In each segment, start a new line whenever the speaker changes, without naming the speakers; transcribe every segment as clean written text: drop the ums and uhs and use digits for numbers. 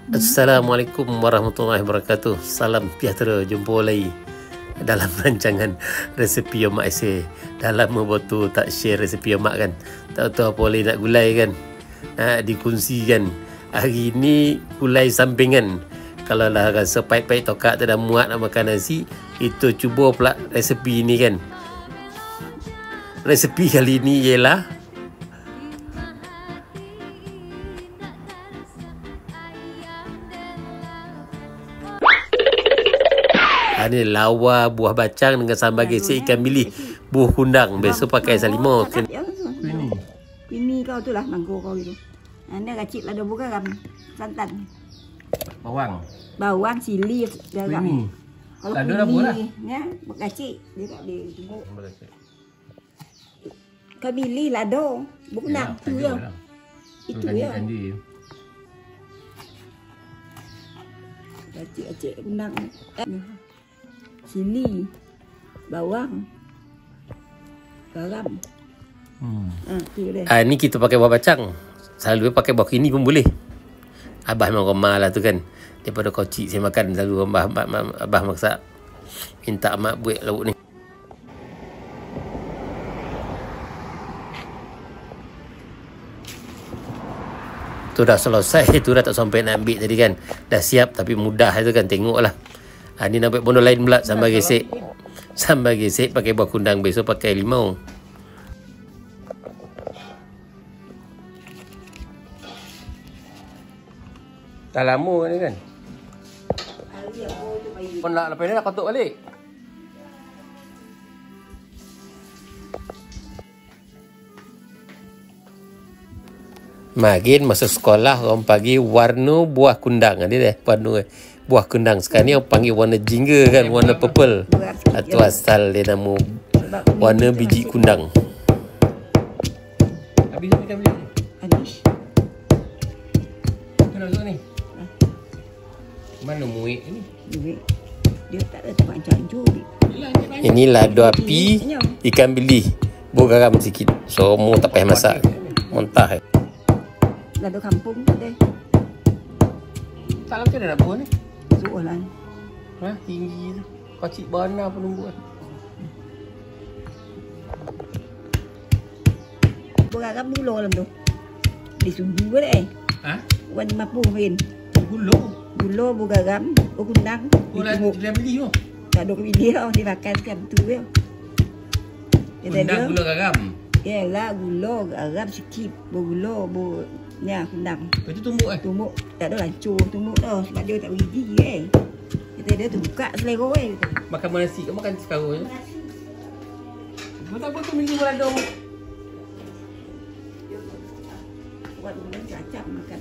Assalamualaikum warahmatullahi wabarakatuh. Salam sejahtera. Jumpa lagi dalam rancangan resepi Mak Isay. Dah lama betul tak share resepi Mak kan. Tak tahu apa boleh nak gulai kan. Dikongsikan. Hari ni gulai sampingan. Kalau dah rasa pahit-pahit tokak tu dah muat nak makan nasi, itu cuba pula resepi ni kan. Resepi kali ni ialah ni lawa buah bacang dengan sambal gesek ikan bili, buah kundang. Besok pakai salimau.
Ini kau tu lah mangkuk kau itu. Ini kecil ada bukan garam, santan, bawang, sili, garam. Kalau ini, ya, kecil dia tak boleh tunggu. Kau bili lado, bukan nak tu ya. Itu ya. Kecil kundang. Sili, bawang, garam.
Ni kita pakai buah bacang. Selalu pakai buah kini pun boleh. Abah memang ramah lah tu kan. Daripada kocik saya makan selalu Abah maksa minta mak buat lauk ni. Tu dah selesai. Tu dah tak sampai nak ambil tadi kan. Dah siap tapi mudah tu kan. Tengoklah. Ni nak buat benda lain pula. Sambal gesek. Sambal gesek pakai buah kundang. Besok pakai limau. Dah lama ni kan. Pun nak lepas ni nak kotak balik. Makin masa sekolah orang panggil warna buah kundang. Dia dah warna buah kundang. Sekarang ni orang panggil warna jingga kan, warna purple. Itu asal dia nama warna biji kundang. Habis ni kan beli?
Habis.
Mana masuk ni? Mana muik ni?
Muik. Dia tak ada tempat hancur.
Ini lado api ikan bili. Buah garam sikit. So mu tak payah masak. Muntah.
Lado kampung tu deh.
Tak lah macam mana nak buat ni?
Soalan.
Tinggi tu. Kocik bana pun buat.
Beragam gula dalam tu. Disumbu ke deh? Wan 50 rin. Gula, beragam, berkundang.
Dia beli tu.
Tak ada beli tau. Dia makan sekian tu ya.
Kundang gula garam.
Yalah gula, garam sikit. Bergula, ni kundang.
Itu tumbuk
Tumbuk. Tak ada lancur tumbuk dah. Sebab dia tak beri gigi dia tu buka selera
Makan nasi ke makan sekarang je? Tak apa tu minum radong.
Buat dulu cacap makan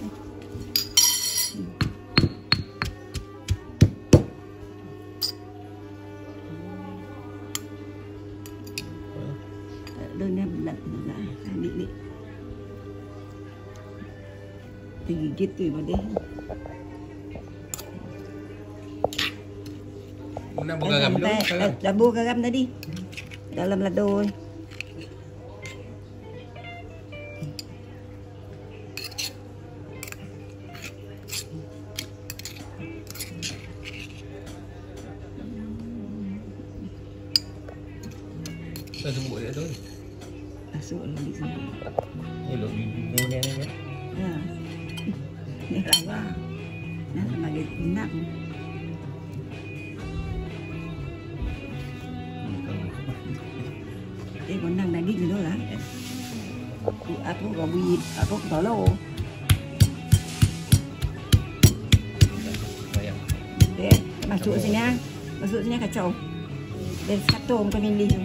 Ni belat ni. Gigit tu pada.
Nak buka garam dulu.
Labur garam tadi. Dalam lado.
Kita tumbuk dia tu.
Masuk lagi sini.
Elok bumbu ni kan.
Ni lawa. Bagi kundang. Kundang tadi dulu lah. Apa gawi, apa tolo. Masuk sini ah. Masuk sini kacau. Dan satu kau milih tu.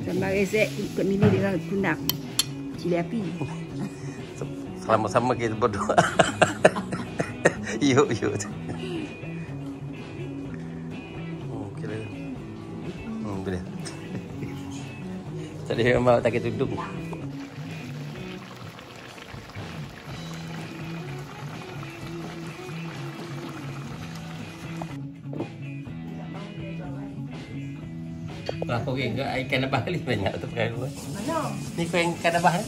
Sambal gesek ikut milih dengan kundang. Cili api.
Sama-sama kita berdua. Yuk. Okey dah. Boleh. Tadi memang tak kita duduk. Lah kau ke ikan abah kali banyak tu pakai aku.
Mana?
Ni kau yang ikan abah ni.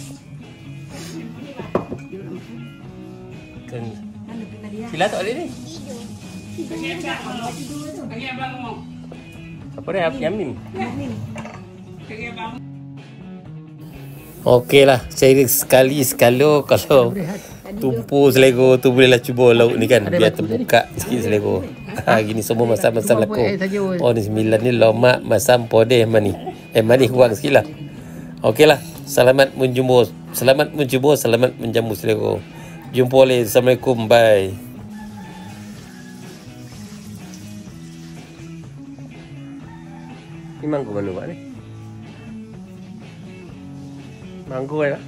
Kan.
Mana pernah dia?
Sila tak boleh ni. Apa dia? Yamin. Okey lah, saya sekali-sekala kalau tumpu selego tu bolehlah cuba lauk ni kan, biar terbuka sikit selego. Gini semua masam-masam laku. Oh ni 9 ni lomak masam podeh mani. Mani kurang sikit lah. Okey lah, selamat menjumpa. Selamat mencuba, selamat menjamu selego. Jumpa lagi. Assalamualaikum, bye. Ni mangkuk mana buat ni? Mangkuk lah.